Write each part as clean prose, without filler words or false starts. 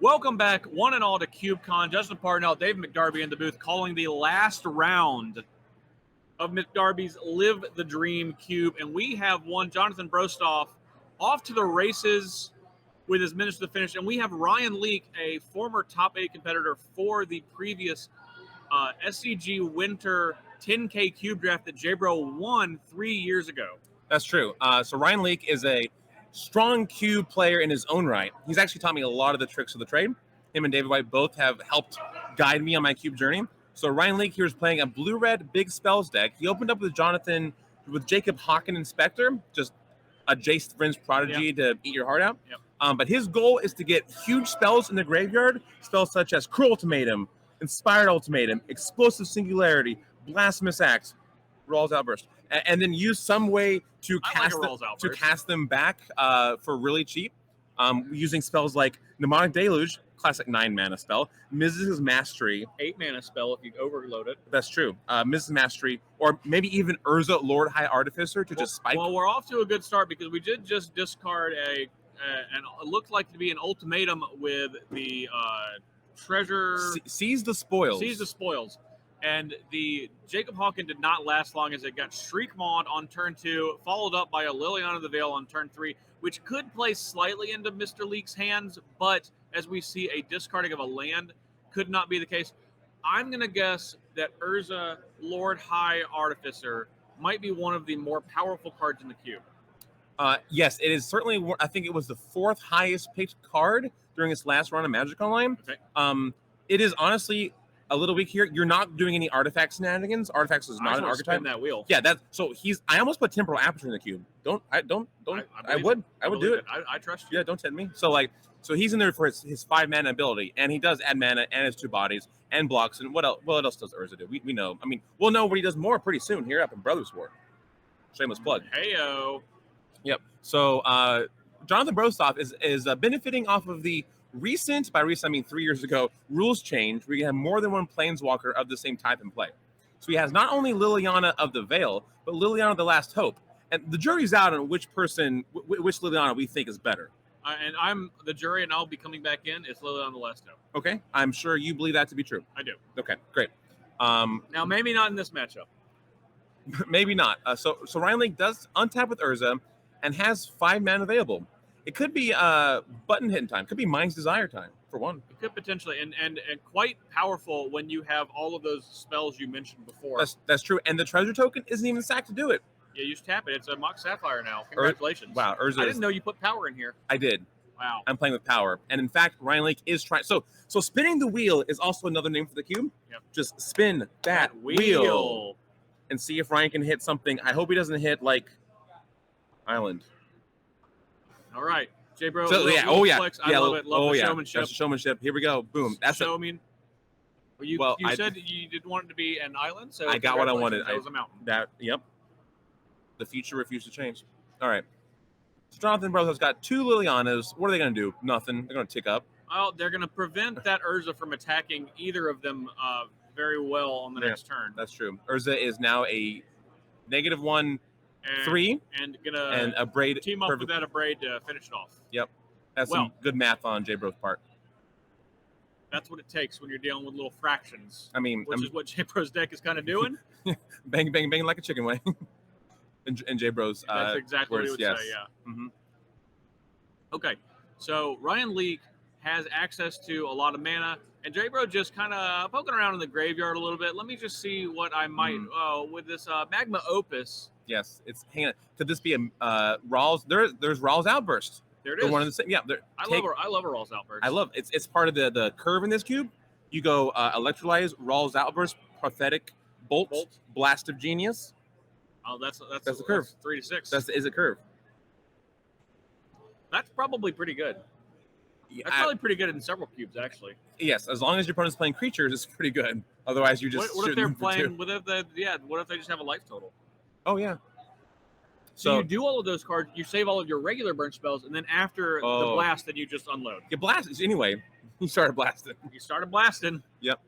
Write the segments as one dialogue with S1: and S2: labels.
S1: Welcome back, one and all, to CubeCon. Justin Parnell, Dave McDarby in the booth, calling the last round of McDarby's Live the Dream Cube. And we have one, Jonathan Brostoff, off to the races with his minutes to the finish. And we have Ryan Leake, a former top 8 competitor for the previous SCG Winter 10K Cube draft that J-Bro won 3 years ago.
S2: That's true. So Ryan Leake is a strong cube player in his own right. He's actually taught me a lot of the tricks of the trade. Him and David White both have helped guide me on my cube journey. So Ryan Leake here is playing a blue-red big spells deck. He opened up with Jacob Hawken Inspector, just a Jace Vryn's Prodigy to eat your heart out.
S1: Yep.
S2: But his goal is to get huge spells in the graveyard, spells such as Cruel Ultimatum, Inspired Ultimatum, Explosive Singularity, Blasphemous Axe, Rawls Outburst, and then use some way to cast them back for really cheap, using spells like Mnemonic Deluge, classic 9-mana spell, Mrs. Mastery.
S1: 8-mana spell if you overload it.
S2: That's true. Mrs. Mastery, or maybe even Urza, Lord High Artificer, to just spike.
S1: Well, we're off to a good start because we did just discard and it looked like to be an ultimatum with the treasure.
S2: Seize the Spoils.
S1: Seize the Spoils. And the Jacob Hawken did not last long as it got Shriekmaw on turn 2, followed up by a Liliana of the Veil on turn 3, which could play slightly into Mr. Leake's hands, but as we see, a discarding of a land could not be the case. I'm going to guess that Urza, Lord High Artificer, might be one of the more powerful cards in the cube.
S2: Yes, it is certainly. I think it was the 4th highest picked card during its last run of Magic Online.
S1: Okay.
S2: It is honestly a little weak here. You're not doing any artifact shenanigans. Artifacts is not an archetype.
S1: Spin that wheel.
S2: Yeah, I almost put Temporal Aperture in the cube. I would do it.
S1: I trust you.
S2: Yeah, don't tempt me. So he's in there for his 5-mana ability, and he does add mana and his 2 bodies and blocks. And what else does Urza do? We know. I mean, we'll know what he does more pretty soon here up in Brothers War. Shameless plug.
S1: Heyo.
S2: Yep. So Jonathan Brostoff is benefiting off of the recent, by recent I mean 3 years ago, rules change where you have more than one Planeswalker of the same type in play. So he has not only Liliana of the Veil, but Liliana of the Last Hope. And the jury's out on which Liliana we think is better.
S1: And I'm the jury, and I'll be coming back in. It's Liliana of the Last Hope.
S2: Okay. I'm sure you believe that to be true.
S1: I do.
S2: Okay, great.
S1: Now, maybe not in this matchup.
S2: Maybe not. So Ryan Leake does untap with Urza and has 5 mana available. It could be button hitting time. It could be Mind's Desire time, for one.
S1: It could potentially, and quite powerful when you have all of those spells you mentioned before.
S2: That's true. And the treasure token isn't even sacked to do it.
S1: Yeah, you just tap it. It's a Mox Sapphire now. Congratulations.
S2: Wow, Urza.
S1: I didn't know you put power in here.
S2: I did.
S1: Wow.
S2: I'm playing with power. And in fact, Ryan Leake is trying. So spinning the wheel is also another name for the cube.
S1: Yep.
S2: Just spin that wheel and see if Ryan can hit something. I hope he doesn't hit, like, Island.
S1: All right, J-Bro.
S2: So, yeah.
S1: Flex. I love it. Love the showmanship.
S2: That's showmanship. Here we go. Boom. That's
S1: it. You said you didn't want it to be an island, so
S2: I got what I wanted.
S1: That was a mountain.
S2: Yep. The future refused to change. All right. So Jonathan Brothers got 2 Lilianas. What are they going to do? Nothing. They're going to tick up.
S1: Well, they're going to prevent that Urza from attacking either of them very well on the next turn.
S2: That's true. Urza is now a -1/3
S1: and gonna
S2: a braid
S1: team up with that Abrade to finish it off.
S2: Yep. That's some good math on J-Bro's part.
S1: That's what it takes when you're dealing with little fractions.
S2: I mean,
S1: which is what J-Bro's deck is kind of doing.
S2: Bang, bang, bang like a chicken wing. in J-Bro's
S1: that's exactly
S2: words,
S1: what he would say, yeah.
S2: Mm-hmm.
S1: Okay, so Ryan Leake has access to a lot of mana, and J-Bro just kind of poking around in the graveyard a little bit. Let me just see what I might, with this Magma Opus.
S2: Yes, hang on. Could this be a Rawls? There's Rawls Outburst.
S1: There it is.
S2: One of the same. Yeah,
S1: I love a Rawls Outburst.
S2: I love it's part of the curve in this cube. You go Electrolyze, Rawls Outburst, Prophetic Bolt, Blast of Genius.
S1: Oh, that's
S2: the curve.
S1: That's 3 to 6.
S2: Is a curve.
S1: That's probably pretty good. That's probably pretty good in several cubes, actually.
S2: Yes, as long as your opponent's playing creatures, it's pretty good. Otherwise, you just
S1: what if they're playing? What if they just have a life total?
S2: Oh yeah.
S1: So you do all of those cards, you save all of your regular burn spells, and then after the blast, then you just unload.
S2: You blast anyway. You started blasting. Yep.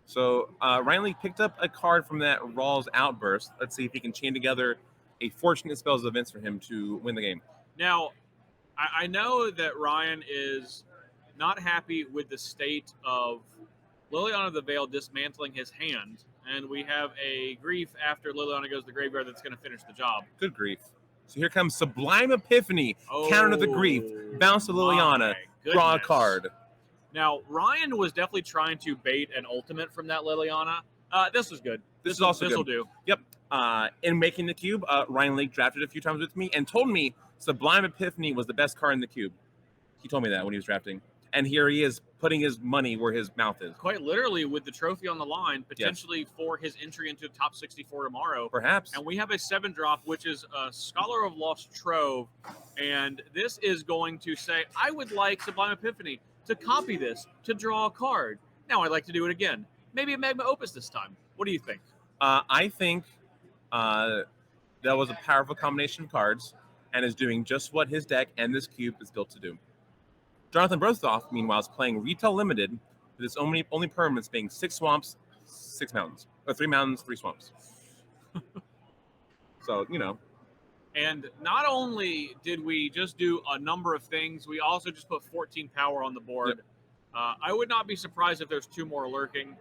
S2: So Ryan Leake picked up a card from that Rawls Outburst. Let's see if he can chain together a Fortunate Spells events for him to win the game.
S1: Now, I know that Ryan is not happy with the state of Liliana the Veil dismantling his hand, and we have a grief after Liliana goes to the graveyard that's going to finish the job.
S2: Good grief. So here comes Sublime Epiphany, counter the grief, bounce to Liliana, draw a card.
S1: Now, Ryan was definitely trying to bait an ultimate from that Liliana. This was good.
S2: This is also
S1: This will
S2: good.
S1: do.
S2: Yep. In making the cube, Ryan Leake drafted a few times with me and told me Sublime Epiphany was the best card in the cube. He told me that when he was drafting. And here he is putting his money where his mouth is.
S1: Quite literally with the trophy on the line, potentially for his entry into the top 64 tomorrow.
S2: Perhaps.
S1: And we have a 7-drop, which is a Scholar of Lost Trove. And this is going to say, I would like Sublime Epiphany to copy this, to draw a card. Now I'd like to do it again. Maybe a Magma Opus this time. What do you think?
S2: I think that was a powerful combination of cards and is doing just what his deck and this cube is built to do. Jonathan Brostoff, meanwhile, is playing Retail Limited with his only permanents being 6 swamps, 6 mountains. Or 3 mountains, 3 swamps. So, you know.
S1: And not only did we just do a number of things, we also just put 14 power on the board. Yep. I would not be surprised if there's 2 more lurking.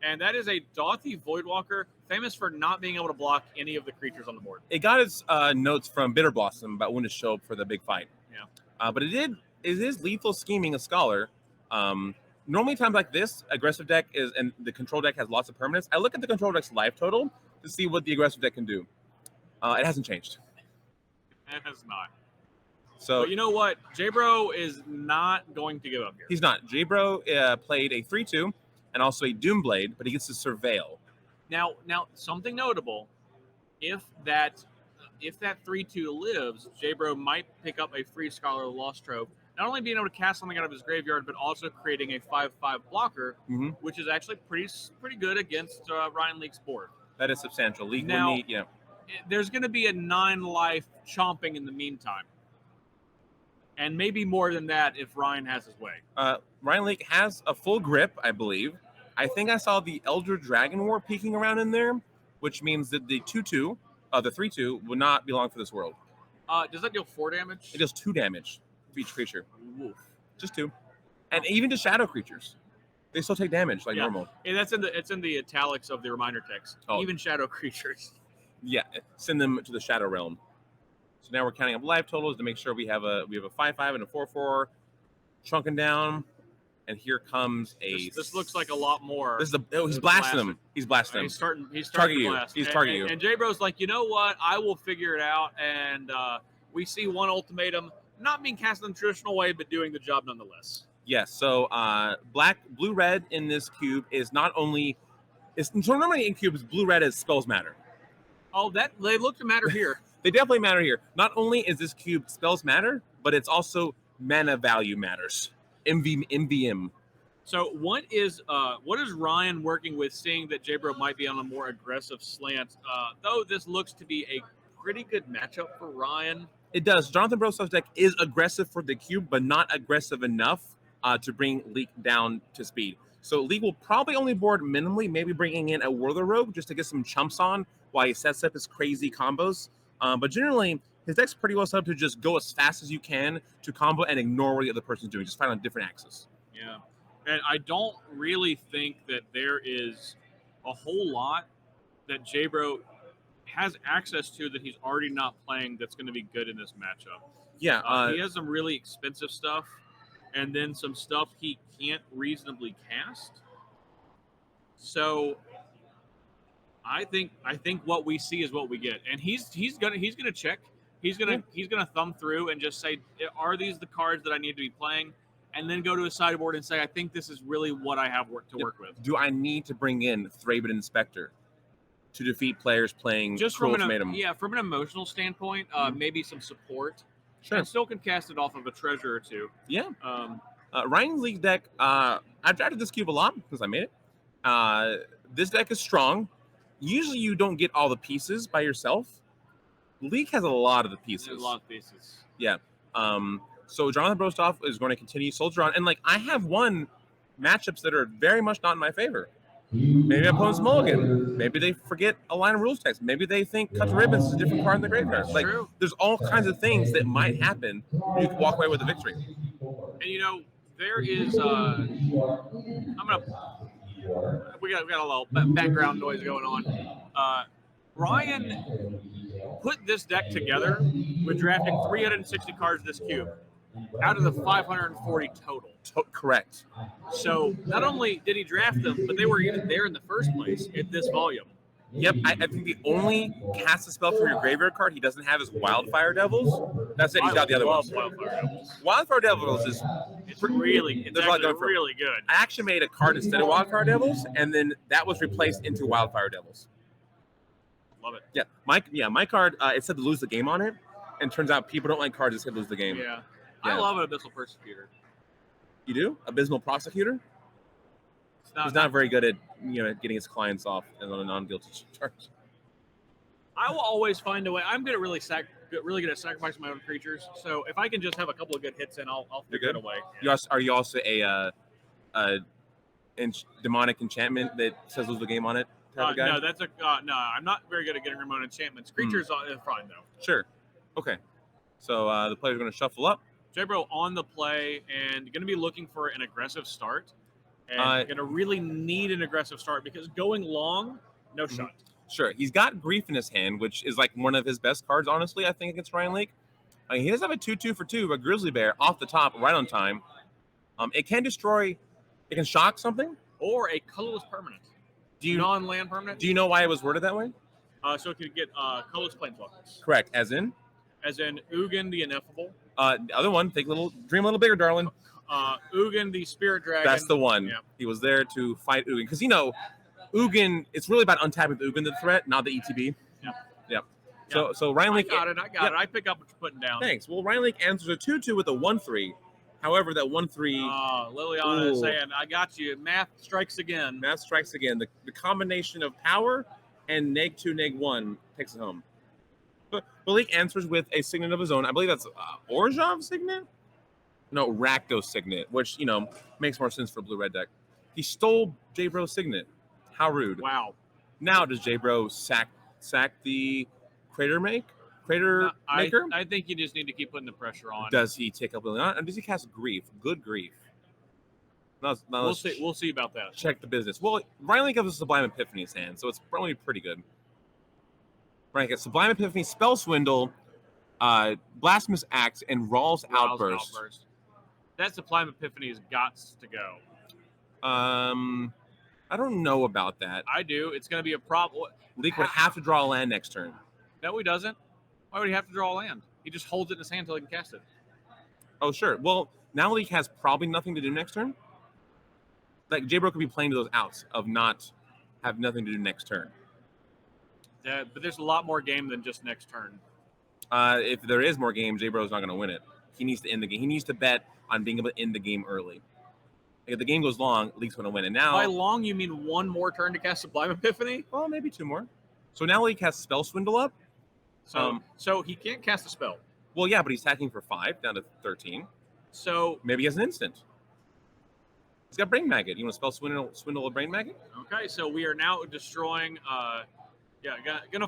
S1: And that is a Dauthi Voidwalker, famous for not being able to block any of the creatures on the board.
S2: It got its notes from Bitter Blossom about when to show up for the big fight.
S1: Yeah.
S2: But it is lethal scheming a Scholar. Normally times like this, aggressive deck is, and the control deck has lots of permanents. I look at the control deck's life total to see what the aggressive deck can do. It hasn't changed.
S1: It has not.
S2: So
S1: but you know what? J-Bro is not going to give up here.
S2: He's not. J-Bro played a 3/2 and also a Doomblade, but he gets to Surveil.
S1: Now something notable, if that 3/2 lives, J-Bro might pick up a free Scholar of Lost Trove, not only being able to cast something out of his graveyard, but also creating a 5/5 blocker, which is actually pretty good against Ryan Leake's board.
S2: That is substantial. League
S1: now,
S2: will need, yeah.
S1: There's going to be a 9-life chomping in the meantime. And maybe more than that if Ryan has his way.
S2: Ryan Leake has a full grip, I believe. I think I saw the Elder Dragon War peeking around in there, which means that the 2/2, the 3/2 would not belong for this world.
S1: Does that deal 4 damage?
S2: It does 2 damage for each creature.
S1: Woof.
S2: Just 2. And even to shadow creatures, they still take damage like normal.
S1: Yeah, it's in the italics of the reminder text.
S2: Oh.
S1: Even shadow creatures.
S2: Yeah, send them to the Shadow Realm. So now we're counting up life totals to make sure we have a 5/5 and a 4/4 chunking down. And here comes a.
S1: This looks like a lot more.
S2: This is he's blasting them. He's blasting them.
S1: He's starting
S2: target
S1: to
S2: you.
S1: blast.
S2: He's target you.
S1: And J-Bro's like, you know what? I will figure it out. And we see one ultimatum, not being cast in the traditional way, but doing the job nonetheless.
S2: Yes. So blue, red in this cube is not only. So normally in cubes, blue, red is spells matter.
S1: Oh, they look to matter here.
S2: They definitely matter here. Not only is this cube spells matter, but it's also mana value matters. MVM.
S1: So what is Ryan working with, seeing that J-Bro might be on a more aggressive slant? Though this looks to be a pretty good matchup for Ryan.
S2: It does. Jonathan Brostoff's deck is aggressive for the cube, but not aggressive enough to bring Leak down to speed. So Leak will probably only board minimally, maybe bringing in a Whirler Rogue just to get some chumps on while he sets up his crazy combos. But generally, his deck's pretty well set up to just go as fast as you can to combo and ignore what the other person's doing. Just find on different axes.
S1: Yeah. And I don't really think that there is a whole lot that J-Bro has access to that he's already not playing that's going to be good in this matchup.
S2: Yeah.
S1: He has some really expensive stuff and then some stuff he can't reasonably cast. So I think what we see is what we get. And he's gonna check. He's gonna thumb through and just say, are these the cards that I need to be playing? And then go to his sideboard and say, I think this is really what I have to work with.
S2: Do I need to bring in Thraben Inspector to defeat players playing
S1: just
S2: Cruel
S1: from
S2: Ultimatum?
S1: from an emotional standpoint, maybe some support.
S2: Sure.
S1: And still can cast it off of a treasure or two.
S2: Yeah. Ryan's League deck, I've drafted this cube a lot since I made it. This deck is strong. Usually you don't get all the pieces by yourself. League has a lot of the pieces.
S1: There's a lot of pieces.
S2: Yeah. So Jonathan Brostoff is going to continue soldier on. And I have won matchups that are very much not in my favor. Maybe opponent's mulligan. Maybe they forget a line of rules text. Maybe they think cut the ribbons is a different card in the graveyard. There's all kinds of things that might happen. You can walk away with a victory.
S1: And there is we got a little background noise going on. Ryan put this deck together with drafting 360 cards this cube out of the 540 total.
S2: Correct.
S1: So not only did he draft them, but they were even there in the first place at this volume.
S2: Yep, I think the only cast a spell from your graveyard card he doesn't have is Wildfire Devils. That's it. He's got the other ones.
S1: Wildfire Devils.
S2: Wildfire Devils is
S1: It's really really good.
S2: I actually made a card instead of Wildfire Devils, and then that was replaced into Wildfire Devils.
S1: Love it.
S2: Yeah, my card it said to lose the game on it, and turns out people don't like cards that said lose the game.
S1: Yeah. I love an Abyssal Persecutor.
S2: You do? Abysmal Prosecutor? He's not very good at getting his clients off on a non-guilty charge.
S1: I will always find a way. I'm good at really good at sacrificing my own creatures. So if I can just have a couple of good hits in, I'll figure it away.
S2: Yeah. Are you also a demonic enchantment that says lose the game on it type of guy?
S1: No, that's no. I'm not very good at getting remote enchantments. Creatures are fine though.
S2: Sure. Okay. So the player's going to shuffle up.
S1: J-Bro on the play and going to be looking for an aggressive start. And going to really need an aggressive start because going long, no shot.
S2: Sure. He's got Grief in his hand, which is like one of his best cards, honestly, I think, against Ryan Lake. He does have a 2/2 for 2, a Grizzly Bear off the top, right on time. It can destroy, it can shock something.
S1: Or a colorless permanent. Non-land permanent.
S2: Do you know why it was worded that way?
S1: So it could get colorless planeswalkers.
S2: Correct. As in
S1: Ugin the Ineffable.
S2: The other one, dream a little bigger, darling.
S1: Ugin the Spirit Dragon.
S2: That's the one.
S1: Yeah.
S2: He was there to fight Ugin. Because, Ugin, it's really about untapping the Ugin, the threat, not the ETB. Yeah. So Ryan Lake.
S1: I got it. I pick up what you're putting down.
S2: Thanks. Well, Ryan Lake answers a 2/2 with a 1/3. However, that 1/3.
S1: Liliana is saying, I got you. Math strikes again.
S2: The combination of power and -2, -1 takes it home. But Lake answers with a signet of his own. I believe that's Orzhov signet? No, Rakdos signet, which, makes more sense for blue-red deck. He stole J-Bro's signet. How rude.
S1: Wow.
S2: Now does J-Bro sack the Crater Maker?
S1: I think you just need to keep putting the pressure on.
S2: Does he take up Liliana? Or does he cast Grief? Good Grief.
S1: We'll see about that.
S2: Check the business. Well, Ryan Lake has a Sublime Epiphany in his hand, so it's probably pretty good. Ryan gets Sublime Epiphany, Spell Swindle, Blasphemous Axe, and Rawl's Outburst.
S1: That Sublime Epiphany has got to go.
S2: I don't know about that.
S1: I do. It's going to be a problem.
S2: Leak would have to draw a land next turn.
S1: No, he doesn't. Why would he have to draw a land? He just holds it in his hand until he can cast it.
S2: Oh, sure. Well, now Leak has probably nothing to do next turn. Like, J-Bro could be playing to those outs of not have nothing to do next turn.
S1: Yeah, but there's a lot more game than just next turn.
S2: If there is more game, J-Bro's not going to win it. He needs to end the game. He needs to bet on being able to end the game early. Like, if the game goes long, Leak's going to win. And now,
S1: by long, you mean one more turn to cast Sublime Epiphany?
S2: Well, maybe two more. So now Leak has Spell Swindle up.
S1: So he can't cast a spell.
S2: Well, yeah, but he's attacking for 5 down to 13.
S1: So
S2: maybe he has an instant. He's got Brain Maggot. You want to spell swindle a Brain Maggot?
S1: Okay, so we are now destroying. Gonna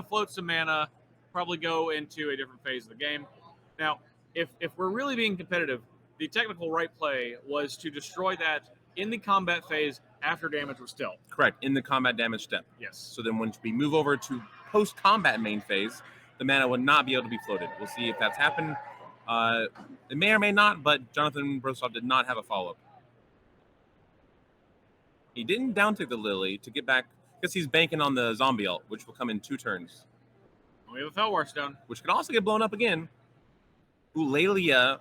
S1: float some mana. Probably go into a different phase of the game. Now, if we're really being competitive, the technical right play was to destroy that in the combat phase after damage was dealt.
S2: Correct, in the combat damage step.
S1: Yes.
S2: So then when we move over to post-combat main phase, the mana will not be able to be floated. We'll see if that's happened. It may or may not, but Jonathan Brostoff did not have a follow-up. He didn't downtick the Lily to get back, because he's banking on the Zombie Ult, which will come in 2 turns.
S1: We have a Felwar Stone.
S2: Which could also get blown up again. Ooh, Lelia.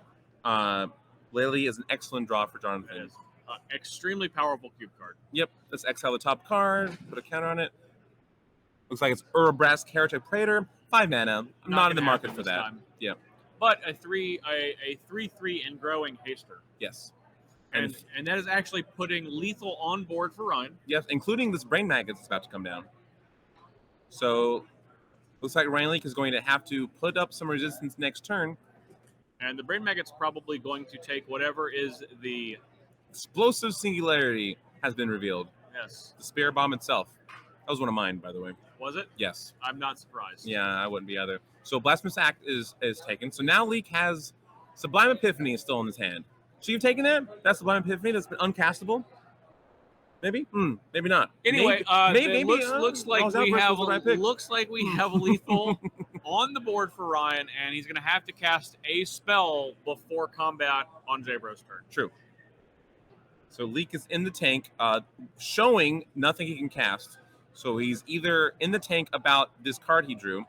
S2: Lelia is an excellent draw for Jonathan.
S1: It is. Extremely powerful cube card.
S2: Yep. Let's exile the top card. Put a counter on it. Looks like it's Urbrass Character Praetor. 5 mana. I'm not in the market for that. Time. Yeah.
S1: But a 3/3 and growing haster.
S2: Yes.
S1: And that is actually putting lethal on board for Ryan.
S2: Yes, including this Brain Maggot that's about to come down. So looks like Ryan Leak is going to have to put up some resistance next turn.
S1: And the Brain Maggot's probably going to take whatever is the
S2: Explosive Singularity has been revealed.
S1: Yes.
S2: The Spirit Bomb itself. That was one of mine, by the way.
S1: Was it?
S2: Yes.
S1: I'm not surprised.
S2: Yeah, I wouldn't be either. So Blasphemous Act is taken. So now Leak has Sublime Epiphany is still in his hand. So you've taken that? That's the Blind Epiphany that's been uncastable? Maybe? Maybe not.
S1: Anyway,
S2: maybe
S1: looks like
S2: Rawls
S1: we
S2: Outburst
S1: have
S2: was the right pick.
S1: lethal on the board for Ryan, and he's going to have to cast a spell before combat on J-Bro's turn.
S2: True. So Leak is in the tank, showing nothing he can cast. So he's either in the tank about this card he drew,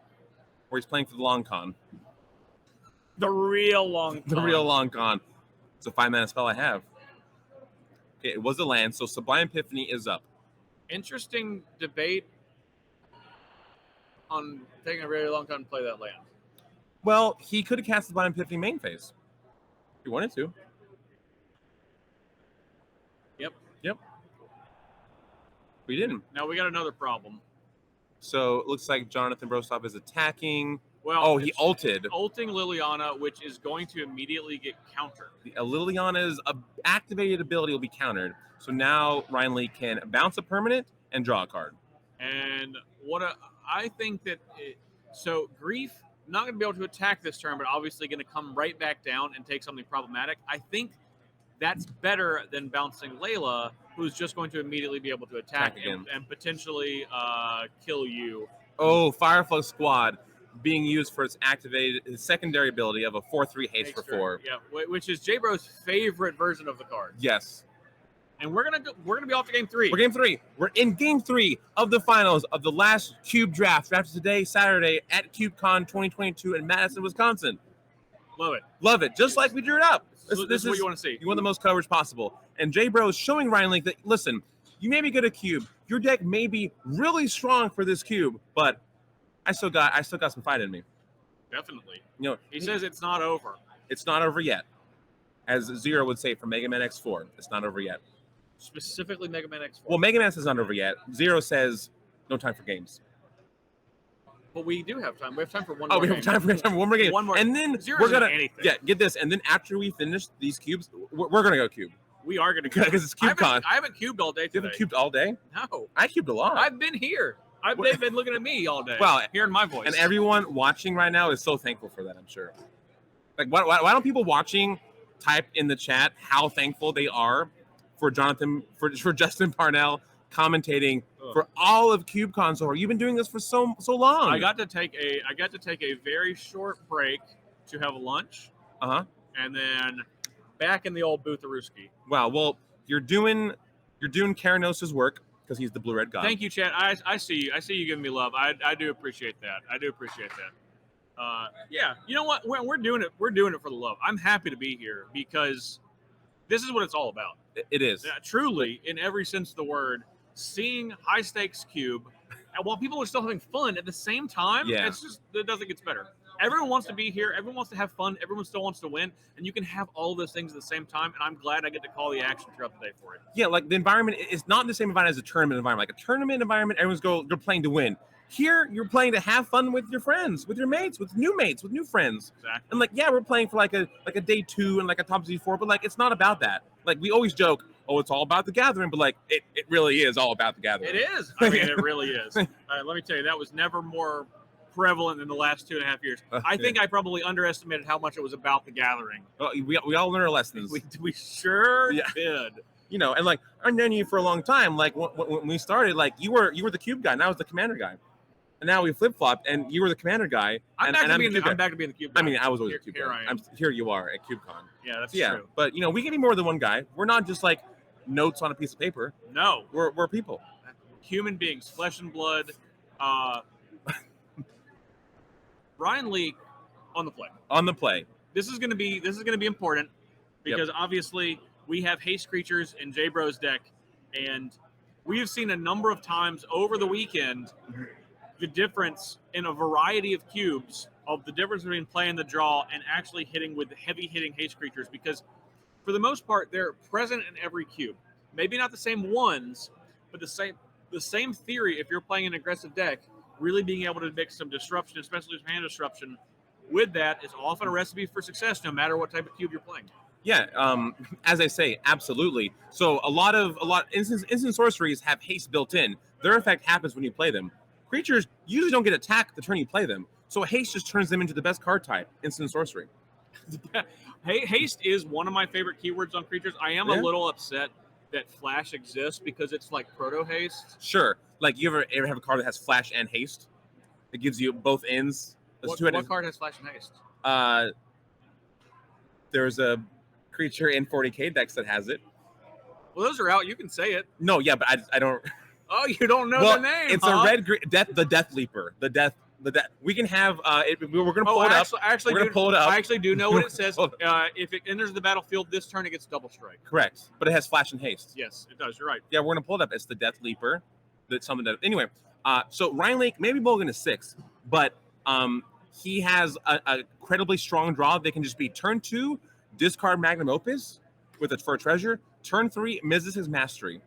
S2: or he's playing for the long con.
S1: The real long con.
S2: The real long con. It's a 5-mana spell I have. Okay, it was a land, so Sublime Epiphany is up.
S1: Interesting debate on taking a really long time to play that land.
S2: Well, he could have cast the Sublime Epiphany main phase. If he wanted to. Yep. We didn't.
S1: Now we got another problem.
S2: So it looks like Jonathan Brostoff is attacking.
S1: Well,
S2: he ulted.
S1: Ulting Liliana, which is going to immediately get countered.
S2: Liliana's activated ability will be countered. So now Ryan Lee can bounce a permanent and draw a card.
S1: And I think that so Grief not going to be able to attack this turn, but obviously going to come right back down and take something problematic. I think that's better than bouncing Layla, who's just going to immediately be able to attack and potentially kill you.
S2: Oh, Fireflow Squad being used for its secondary ability of a 4/3 haste for 4.
S1: Yeah, which is J-Bro's favorite version of the card.
S2: Yes.
S1: And we're gonna be off to game 3.
S2: We're game 3. We're in game 3 of the finals of the last Cube draft, drafted today, Saturday, at CubeCon 2022 in Madison, Wisconsin.
S1: Love it.
S2: Just like we drew it up.
S1: This is what you want to see.
S2: You want the most coverage possible. And J-Bro is showing Ryan Link that, listen, you may be good at Cube. Your deck may be really strong for this Cube, but I still got some fight in me.
S1: Definitely.
S2: You know,
S1: he says it's not over.
S2: It's not over yet. As Zero would say for Mega Man X4, it's not over yet.
S1: Specifically Mega Man X4.
S2: Well, Mega Man says not over yet. Zero says no time for games.
S1: But we do have time. We have time for one
S2: more
S1: game.
S2: We have time for one more game.
S1: One more.
S2: And then
S1: Zero's
S2: we're going to,
S1: anything.
S2: yeah, get this. And then after we finish these cubes, we're going to go Cube.
S1: We are going to go.
S2: Because it's CubeCon.
S1: I haven't cubed all day today.
S2: You haven't cubed all day?
S1: No.
S2: I cubed a lot.
S1: I've been here. They've been looking at me all day.
S2: Well,
S1: hearing my voice.
S2: And everyone watching right now is so thankful for that, I'm sure. Like, why don't people watching type in the chat how thankful they are for Justin Parnell commentating for all of CubeCon so far? You've been doing this for so long.
S1: I got to take a very short break to have lunch. And then back in the old Bootheruski.
S2: Wow. Well, you're doing Karanos' work because he's the blue-red god.
S1: Thank you, Chad. I see you. I see you giving me love. I do appreciate that. Yeah. You know what? We're doing it. We're doing it for the love. I'm happy to be here because this is what it's all about.
S2: It is.
S1: Truly, in every sense of the word, seeing high stakes Cube, and while people are still having fun at the same time, it doesn't get better. Everyone wants to be here. Everyone wants to have fun. Everyone still wants to win, and you can have all of those things at the same time. And I'm glad I get to call the action throughout the day for it.
S2: Yeah, like the environment is not the same environment as a tournament environment. Like a tournament environment, they're playing to win. Here, you're playing to have fun with your friends, with your mates, with new friends.
S1: Exactly.
S2: And like, yeah, we're playing for like a day 2 and like a top Z4, but like it's not about that. Like we always joke, oh, it's all about the gathering, but like it really is all about the gathering.
S1: It is. I mean, it really is. Let me tell you, that was never more prevalent in the last 2.5 years. I think I probably underestimated how much it was about the gathering.
S2: Well, we all learn our lessons.
S1: We sure did.
S2: You know, and like I've known you for a long time. Like when we started, like you were the Cube guy, and I was the Commander guy. And now we flip flopped, and you were the Commander guy.
S1: I'm back to being the Cube guy.
S2: I mean, I was always the Cube
S1: guy.
S2: guy. Here you are at CubeCon.
S1: Yeah, that's true.
S2: But you know, we can be more than one guy. We're not just like notes on a piece of paper.
S1: No,
S2: we're people,
S1: human beings, flesh and blood. Ryan Lee on the play.
S2: On the play.
S1: This is gonna be important because obviously we have haste creatures in J-Bro's deck, and we have seen a number of times over the weekend the difference in a variety of cubes of the difference between playing the draw and actually hitting with heavy hitting haste creatures, because for the most part they're present in every cube. Maybe not the same ones, but the same theory. If you're playing an aggressive deck, really being able to mix some disruption, especially some hand disruption, with that is often a recipe for success, no matter what type of cube you're playing.
S2: Yeah, as I say, absolutely. So a lot instant sorceries have haste built in. Their effect happens when you play them. Creatures usually don't get attacked the turn you play them, so haste just turns them into the best card type, instant sorcery.
S1: Haste is one of my favorite keywords on creatures. I am a
S2: Yeah.
S1: little upset that Flash exists because it's like proto haste.
S2: Sure. Like you ever have a card that has flash and haste? It gives you both ends.
S1: What card has Flash and haste?
S2: There's a creature in 40k decks that has it.
S1: Well, those are out. You can say it.
S2: No, yeah, but I don't.
S1: Oh, you don't know
S2: Well,
S1: the name?
S2: it's a red the Death Leaper. The death. We can have we're gonna pull it up.
S1: Actually,
S2: We're gonna pull it up.
S1: I actually do know what it says. If it enters the battlefield this turn, it gets double strike.
S2: Correct, but it has flash and haste.
S1: Yes, it does. You're right.
S2: Yeah, we're gonna pull it up. It's the Death Leaper. That's something that anyway. So Ryan Lake, maybe Mulligan is 6, but he has a incredibly strong draw. They can just be turn 2, discard Magnum Opus for a treasure. Turn 3, Mizz's Mastery.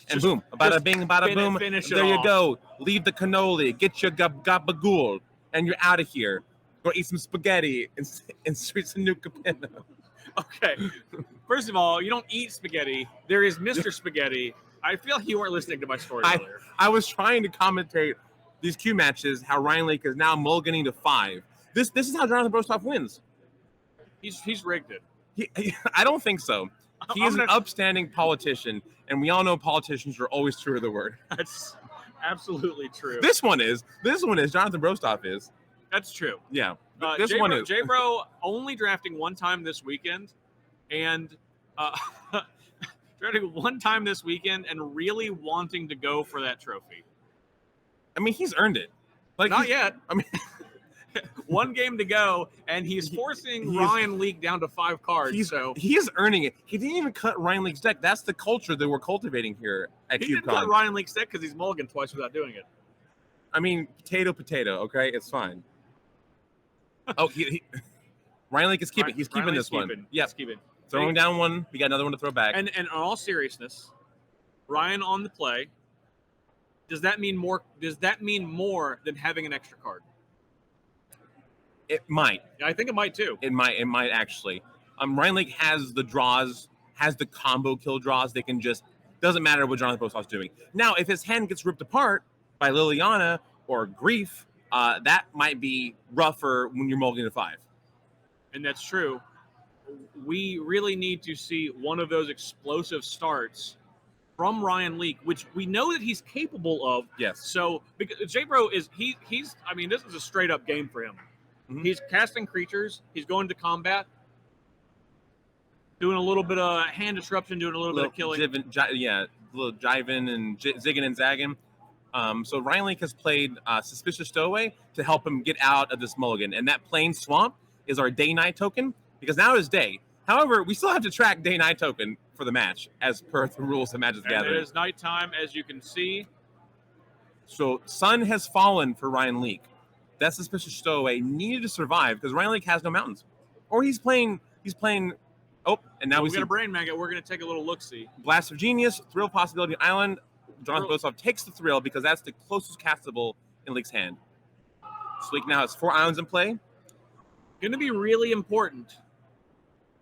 S2: And boom, bada bing, bada boom. There you go. Leave the cannoli, get your gabagool, and you're out of here. Go eat some spaghetti and sweet Sanuka Pinna.
S1: Okay. First of all, you don't eat spaghetti. There is Mr. Spaghetti. I feel like you weren't listening to my story earlier.
S2: I was trying to commentate these Q matches, how Ryan Lake is now mulliganing to 5. This is how Jonathan Brostoff wins.
S1: He's rigged it.
S2: I don't think so. He is an upstanding politician, and we all know politicians are always true to the word.
S1: That's absolutely true.
S2: This one is. Jonathan Brostoff is.
S1: That's true.
S2: Yeah. This one is.
S1: J-Bro only drafting one time this weekend, and drafting one time this weekend, and really wanting to go for that trophy.
S2: I mean, he's earned it. Like
S1: Not yet.
S2: I mean,
S1: one game to go, and he's forcing Ryan Leak down to 5 cards.
S2: He is earning it. He didn't even cut Ryan Leak's deck. That's the culture that we're cultivating here at CubeCon.
S1: He didn't cut Ryan Leak's deck because he's mulliganed twice without doing it.
S2: I mean, potato. Okay, it's fine. Oh, Ryan Leak is keeping. He's keeping this one. Yeah,
S1: he's keeping.
S2: Throwing down one. We got another one to throw back.
S1: And in all seriousness, Ryan on the play. Does that mean more? Does that mean more than having an extra card?
S2: It might.
S1: I think it might too.
S2: It might actually. Ryan Lake has the draws, has the combo kill draws. They can just doesn't matter what Jonathan Brostoff's doing. Now, if his hand gets ripped apart by Liliana or Grief, that might be rougher when you're mulliganing to 5.
S1: And that's true. We really need to see one of those explosive starts from Ryan Leak, which we know that he's capable of.
S2: Yes.
S1: So because J-Bro is he's I mean, this is a straight up game for him. Mm-hmm. He's casting creatures. He's going to combat, doing a little bit of hand disruption, doing a little bit of killing.
S2: A little jiving and zigging and zagging. So Ryan Lake has played Suspicious Stowaway to help him get out of this mulligan. And that Plain Swamp is our day-night token, because now it is day. However, we still have to track day-night token for the match, as per the rules of Magic's Gathering.
S1: It is nighttime, as you can see.
S2: So sun has fallen for Ryan Leak. That Suspicious Stowaway needed to survive because Ryan Lake has no mountains. Or he's playing. Oh, and now we
S1: got a brain maggot. We're going to take a little look-see.
S2: Blast of Genius, Thrill Possibility Island. Jonathan Brostoff takes the Thrill because that's the closest castable in Leak's hand. So Leak now has 4 islands in play.
S1: Going to be really important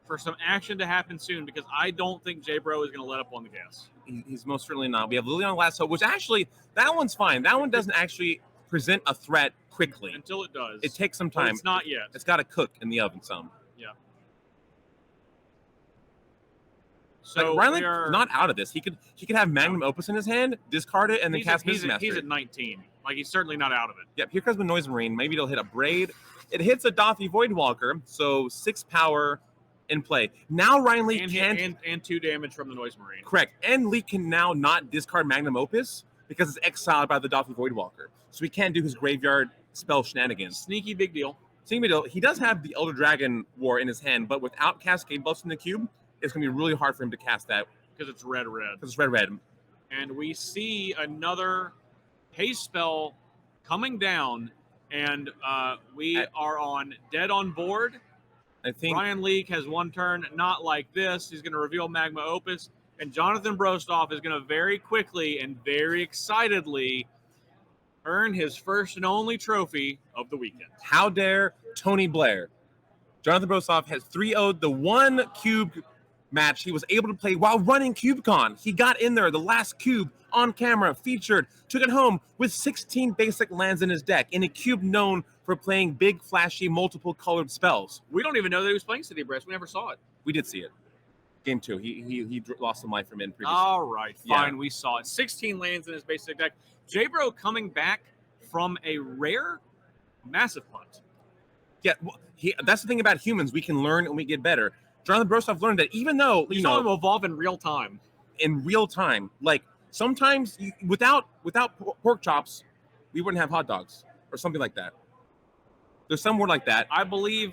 S1: for some action to happen soon, because I don't think J-Bro is going to let up on the gas.
S2: He's most certainly not. We have Liliana Last Hope, which actually, that one's fine. That one doesn't actually present a threat quickly.
S1: Until it does.
S2: It takes some time.
S1: But it's not yet.
S2: It's got to cook in the oven some.
S1: Yeah. So
S2: like Ryan not out of this. He could have Magnum Opus in his hand, discard it, and then cast Mizz's Mastery.
S1: He's at 19. Like, he's certainly not out of it.
S2: Yep, here comes the Noise Marine. Maybe it'll hit a Braid. It hits a Dothy Voidwalker, so 6 power in play. Now Ryan Leak
S1: and 2 damage from the Noise Marine.
S2: Correct. And Leak can now not discard Magnum Opus because it's exiled by the Dothy Voidwalker. So he can't do his graveyard spell shenanigans.
S1: Sneaky big deal.
S2: He does have the Elder Dragon War in his hand, but without Cascade Buffs in the cube, it's going to be really hard for him to cast that.
S1: Because it's red.
S2: Because it's red.
S1: And we see another haste spell coming down, and we are on dead on board.
S2: I think
S1: Ryan Leak has 1 turn, not like this. He's going to reveal Magma Opus, and Jonathan Brostoff is going to very quickly and very excitedly earn his first and only trophy of the weekend.
S2: How dare Tony Blair? Jonathan Brostoff has 3-0'd the one cube match he was able to play while running CubeCon. He got in there, the last cube on camera, featured, took it home with 16 basic lands in his deck in a cube known for playing big, flashy, multiple colored spells.
S1: We don't even know that he was playing City of Brass. We never saw it.
S2: We did see it. Game 2. He lost some life from in previously.
S1: All right, fine.
S2: Yeah.
S1: We saw it. 16 lands in his basic deck. J-Bro coming back from a rare, massive punt.
S2: Yeah, well, that's the thing about humans. We can learn and we get better. Jonathan Brostoff learned that even though,
S1: You saw him evolve in real time.
S2: Like sometimes without pork chops, we wouldn't have hot dogs or something like that. There's some word like that.
S1: I believe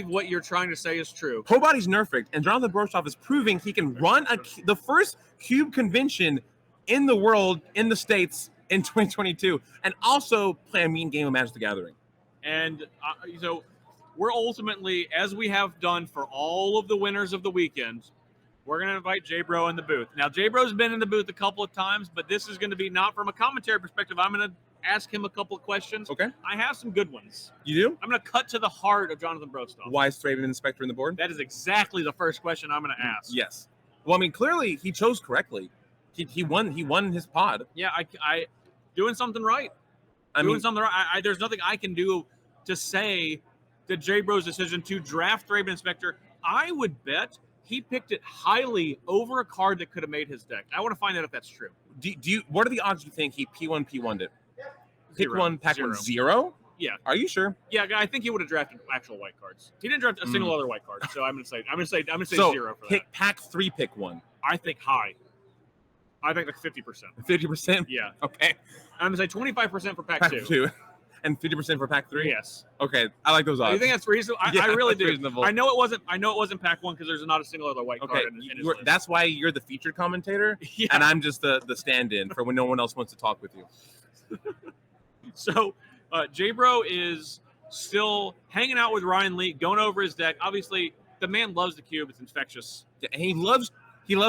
S1: what you're trying to say is true.
S2: Nobody's nerfed, and Jonathan Brostoff is proving he can run the first cube convention in the world, in the States, in 2022, and also play a mean game of Magic the Gathering.
S1: And so we're ultimately, as we have done for all of the winners of the weekend, we're going to invite J-Bro in the booth. Now, J-Bro's been in the booth a couple of times, but this is going to be not from a commentary perspective. I'm going to ask him a couple of questions.
S2: Okay.
S1: I have some good ones.
S2: You do?
S1: I'm going to cut to the heart of Jonathan Brostoff.
S2: Why is Thraben Inspector in the board?
S1: That is exactly the first question I'm going to ask.
S2: Yes. Well, I mean, clearly he chose correctly. He won his pod.
S1: Yeah, I doing something right. There's nothing I can do to say that J-Bro's decision to draft Thraben Inspector, I would bet he picked it highly over a card that could have made his deck. I want to find out if that's true.
S2: What are the odds you think he P1'd it? Pick
S1: Zero.
S2: one, pack
S1: Zero.
S2: one, 0?
S1: Yeah.
S2: Are you sure?
S1: Yeah, I think he would have drafted actual white cards. He didn't draft a single other white card, so I'm gonna say
S2: So
S1: 0 for
S2: pick
S1: that.
S2: pack 3, pick 1.
S1: I think high. I think like 50%.
S2: 50%?
S1: Yeah.
S2: Okay.
S1: I'm gonna say 25% for pack
S2: Pack
S1: 2.
S2: 2. And 50% for pack 3?
S1: Yes.
S2: Okay. I like those odds.
S1: You think that's reasonable?
S2: Yeah,
S1: I really
S2: that's
S1: do.
S2: reasonable.
S1: I know it wasn't pack 1 because there's not a single other white
S2: Okay.
S1: card in his list.
S2: That's why you're the featured commentator,
S1: Yeah.
S2: and I'm just the stand-in for when no one else wants to talk with you.
S1: So J-Bro is still hanging out with Ryan Lee, going over his deck. Obviously, the man loves the cube. It's infectious.
S2: And he loves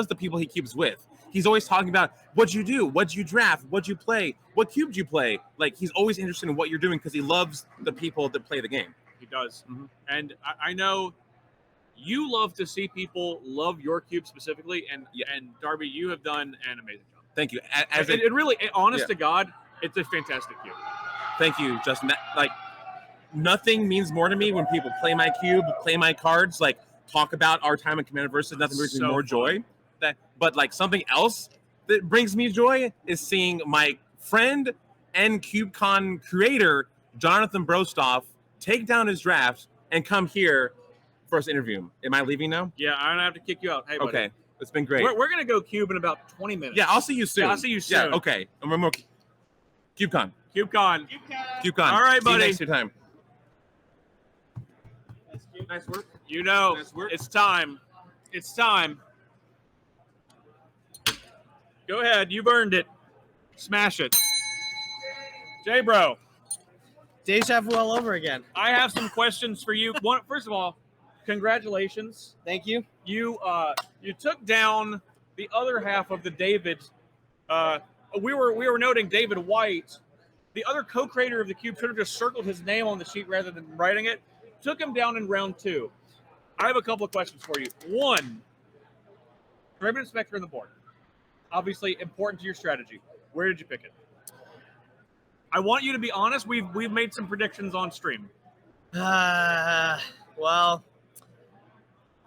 S2: the people he keeps with. He's always talking about what'd you do, what'd you draft, what'd you play, what cubed you play. Like, he's always interested in what you're doing because he loves the people that play the game.
S1: He does.
S2: Mm-hmm.
S1: And I know you love to see people love your cube specifically. And Darby, you have done an amazing job.
S2: Thank you.
S1: Honest
S2: Yeah.
S1: to God, it's a fantastic cube.
S2: Thank you, Justin. Like, nothing means more to me when people play my cube, play my cards, like talk about our time in Commander versus. Nothing brings me more joy. But like something else that brings me joy is seeing my friend and CubeCon creator Jonathan Brostoff take down his draft and come here for us to interview him. Am I leaving now?
S1: Yeah, I'm gonna have to kick you out. Hey, buddy.
S2: Okay, it's been great.
S1: We're gonna go cube in about 20 minutes.
S2: Yeah, I'll see you soon.
S1: Yeah, I'll see you soon.
S2: Yeah, okay. And we're more CubeCon.
S1: CubeCon.
S2: CubeCon.
S1: All right,
S2: See you
S1: buddy.
S2: next time.
S1: Nice work. You know,
S2: Nice work.
S1: it's time. It's time. Go ahead. You've earned it. Smash it. J-Bro,
S3: Deja vu all over again.
S1: I have some questions for you. First of all, congratulations.
S3: Thank you.
S1: You took down the other half of the David. We were noting David White, the other co-creator of the cube, should have just circled his name on the sheet rather than writing it. Took him down in round 2. I have a couple of questions for you. One, Thraben Inspector on the board. Obviously important to your strategy. Where did you pick it? I want you to be honest. We've made some predictions on stream.
S3: Well,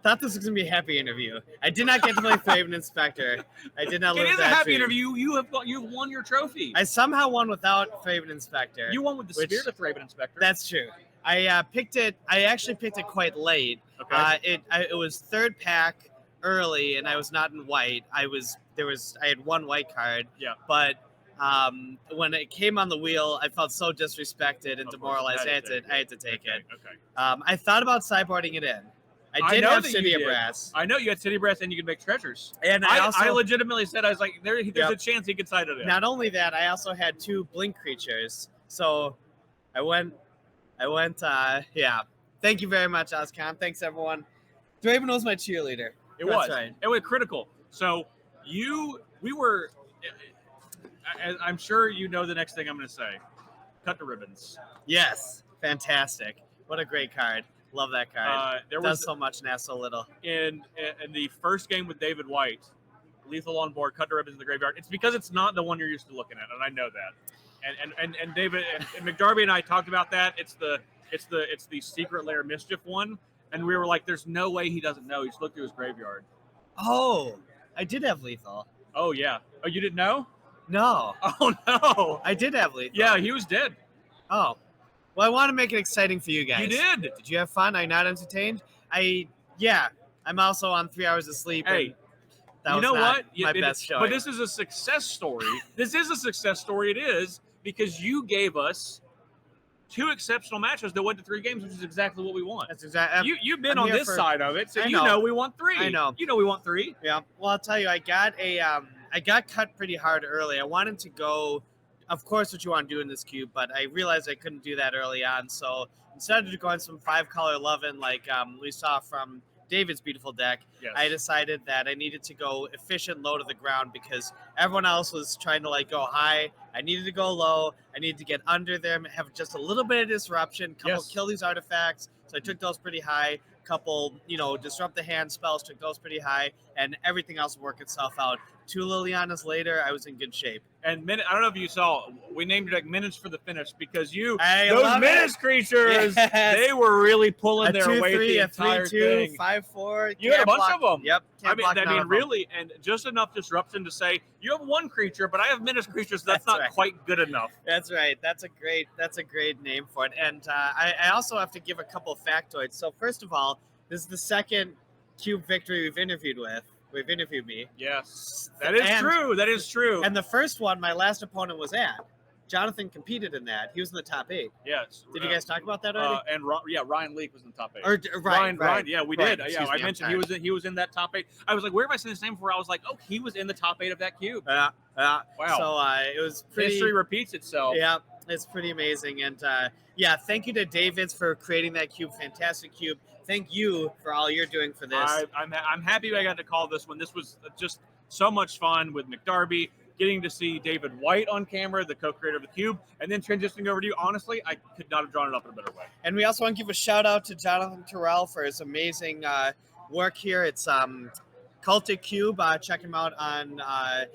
S3: thought this was gonna be a happy interview. I did not get to play Thraben Inspector. I did not.
S1: It
S3: live
S1: is a
S3: that
S1: happy
S3: dream.
S1: interview. You've won your trophy.
S3: I somehow won without Thraben Inspector.
S1: You won with the
S3: Which-
S1: Spirit of Thraben Inspector.
S3: That's true. I picked it. I actually picked it quite late.
S1: okay.
S3: It was third pack early, and I was not in white. I had one white card.
S1: Yeah.
S3: But when it came on the wheel, I felt so disrespected and
S1: Of course,
S3: demoralized.
S1: you
S3: I
S1: had
S3: had to take it.
S1: Okay.
S3: I thought about sideboarding it in. I
S1: I
S3: did
S1: know
S3: have
S1: that
S3: City
S1: you
S3: of
S1: did.
S3: Brass,
S1: I know you had City Breath and you could make treasures.
S3: and
S1: I legitimately said, I was like, there's
S3: Yep.
S1: a chance he could side it in.
S3: not only that, I also had 2 blink creatures. So I went. Yeah. Thank you very much, Ozcon. Thanks everyone. Draven was my cheerleader.
S1: It
S3: That's
S1: was.
S3: right.
S1: It was critical. So we were. I'm sure you know the next thing I'm going to say. Cut the ribbons.
S3: Yes, fantastic. What a great card. Love that card.
S1: There
S3: Does
S1: was
S3: so much and has so little.
S1: in the first game with David White, lethal on board, cut to ribbons in the graveyard. It's because it's not the one you're used to looking at, and I know that. And David and McDarby and I talked about that. It's the secret lair mischief one, and we were like, "There's no way he doesn't know." He just looked through his graveyard.
S3: Oh, I did have lethal.
S1: Oh yeah. Oh, you didn't know?
S3: No,
S1: Oh no.
S3: I did have lethal.
S1: Yeah, he was dead.
S3: Oh, well, I want to make it exciting for you guys.
S1: You did.
S3: Did you have fun? Are you not entertained? I'm also on 3 hours of sleep.
S1: Hey,
S3: and that
S1: you
S3: was
S1: know
S3: not
S1: what?
S3: my best showing.
S1: But this is a success story. This is a success story. It is because you gave us 2 exceptional matches that went to 3 games, which is exactly what we want.
S3: That's exactly.
S1: You've been
S3: I'm
S1: on
S3: here
S1: this
S3: for-
S1: side of it, so
S3: I
S1: you
S3: know.
S1: know we want 3.
S3: I know.
S1: You know we want 3.
S3: Yeah. Well, I'll tell you, I got cut pretty hard early. I wanted to go, of course, what you want to do in this cube, but I realized I couldn't do that early on. So instead of going some 5-color lovin' like we saw from David's beautiful deck,
S1: Yes.
S3: I decided that I needed to go efficient low to the ground because everyone else was trying to like go high. I needed to go low. I needed to get under them, have just a little bit of disruption,
S1: Yes.
S3: kill these artifacts. So I took those pretty high. Couple, disrupt the hand spells, took those pretty high, and everything else worked itself out. 2 Lilianas later, I was in good shape.
S1: And I don't know if you saw, we named it like Minutes for the Finish because
S3: I
S1: those
S3: love
S1: Menace
S3: it.
S1: creatures,
S3: Yes.
S1: they were really pulling
S3: A
S1: their
S3: 2/3,
S1: weight the
S3: a
S1: entire
S3: 3/2,
S1: thing.
S3: 5/4.
S1: You had a bunch of them.
S3: Yep.
S1: I
S3: can't
S1: mean,
S3: block none of them.
S1: really, and just enough disruption to say you have 1 creature, but I have Menace creatures. That's
S3: That's
S1: not
S3: right.
S1: quite good enough.
S3: That's right. That's a great name for it. And I also have to give a couple of factoids. So first of all, this is the second cube victory we've interviewed me.
S1: Yes, that is
S3: And-
S1: true. That is true.
S3: And the first one, my last opponent was at. Jonathan competed in that. He was in the top 8.
S1: yes.
S3: Did you guys talk about that already?
S1: And Ryan Leak was in the top 8.
S3: Ryan,
S1: yeah, we
S3: Ryan,
S1: did.
S3: excuse
S1: Yeah, I
S3: me, I'm
S1: mentioned
S3: tired.
S1: he was in that top 8. I was like, where have I seen his name before? I was like, oh, he was in the top 8 of that cube.
S3: Wow.
S1: Wow.
S3: So it was pretty.
S1: History repeats itself.
S3: Yeah, it's pretty amazing. And thank you to Davids for creating that cube. Fantastic cube. Thank you for all you're doing for this.
S1: I'm happy I got to call this one. This was just so much fun with McDarby, getting to see David White on camera, the co-creator of the cube, and then transitioning over to you. Honestly, I could not have drawn it up in a better way.
S3: And we also want to give a shout out to Jonathan Terrell for his amazing work here. It's Cultic Cube. Check him out on,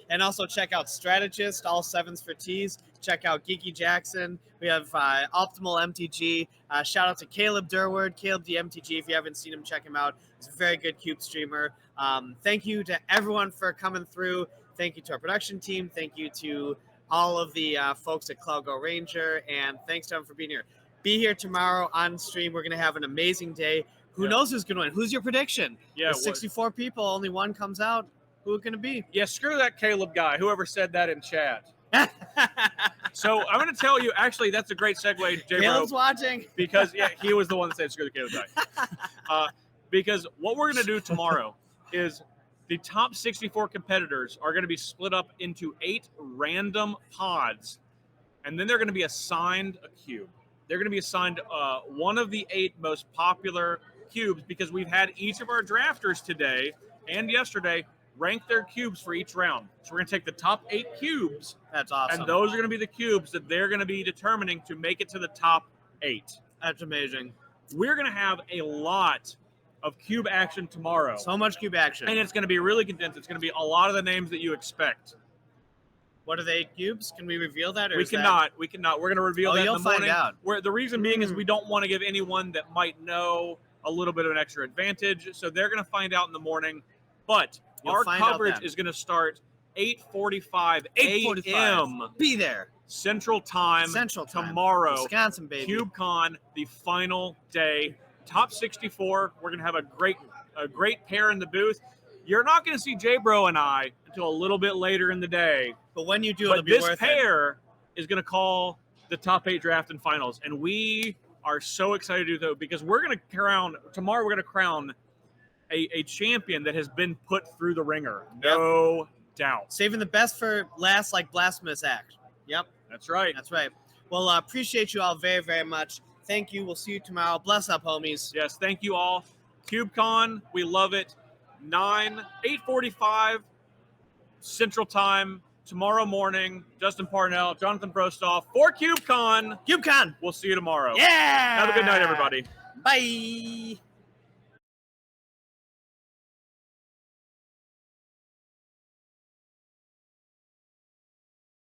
S3: and also check out Strategist, all 7s for T's. Check out Geeky Jackson. We have Optimal MTG. Shout out to Caleb Durward, Caleb the MTG. If you haven't seen him, check him out. He's a very good cube streamer. Thank you to everyone for coming through. Thank you to our production team. Thank you to all of the folks at Cloud Go Ranger. And thanks to everyone for being here. Be here tomorrow on stream. We're going to have an amazing day. Who knows who's going to win? Who's your prediction?
S1: Yeah,
S3: With 64 people, only one comes out. Who it going to be?
S1: Yeah, screw that Caleb guy, whoever said that in chat. So I'm going to tell you, actually, that's a great segue, J-Bro,
S3: Caleb's watching.
S1: because he was the one that said screw the Caleb guy. Because what we're going to do tomorrow is the top 64 competitors are going to be split up into 8 random pods, and then they're going to be assigned a cube. They're going to be assigned one of the 8 most popular cubes because we've had each of our drafters today and yesterday rank their cubes for each round. So we're going to take the top 8 cubes,
S3: That's awesome.
S1: and those are going to be the cubes that they're going to be determining to make it to the top 8.
S3: That's amazing.
S1: We're going to have a lot of cube action tomorrow.
S3: So much cube action.
S1: And it's going to be really condensed. It's going to be a lot of the names that you expect.
S3: What are the 8 cubes? Can we reveal that? Or
S1: We
S3: is that-
S1: cannot. We cannot. We're going to reveal that in
S3: you'll
S1: the
S3: find
S1: morning.
S3: out.
S1: Where the reason being is we don't want to give anyone that might know a little bit of an extra advantage. So they're going to find out in the morning. But
S3: You'll
S1: our
S3: find out
S1: coverage
S3: then.
S1: is going to start 8:45
S3: 8:45.
S1: a.m.
S3: Be there.
S1: Central Time
S3: Central time.
S1: tomorrow.
S3: Wisconsin, baby.
S1: CubeCon, the final day. Top 64. We're going to have a great pair in the booth. You're not going to see J-Bro and I until a little bit later in the day.
S3: But when you do, it'll
S1: But
S3: be
S1: this
S3: worth it.
S1: pair is going to call the top 8 draft and finals. And we are so excited to do that because we're going to crown, tomorrow we're going to crown a champion that has been put through the ringer. No doubt.
S3: Saving the best for last, like Blasphemous Act. Yep,
S1: That's right.
S3: that's right. Well, appreciate you all very, very much. Thank you. We'll see you tomorrow. Bless up, homies.
S1: Yes, thank you all. CubeCon, we love it. 8:45 Central Time tomorrow morning. Justin Parnell, Jonathan Brostoff for CubeCon.
S3: CubeCon.
S1: We'll see you tomorrow.
S3: Yeah.
S1: Have a good night, everybody.
S3: Bye.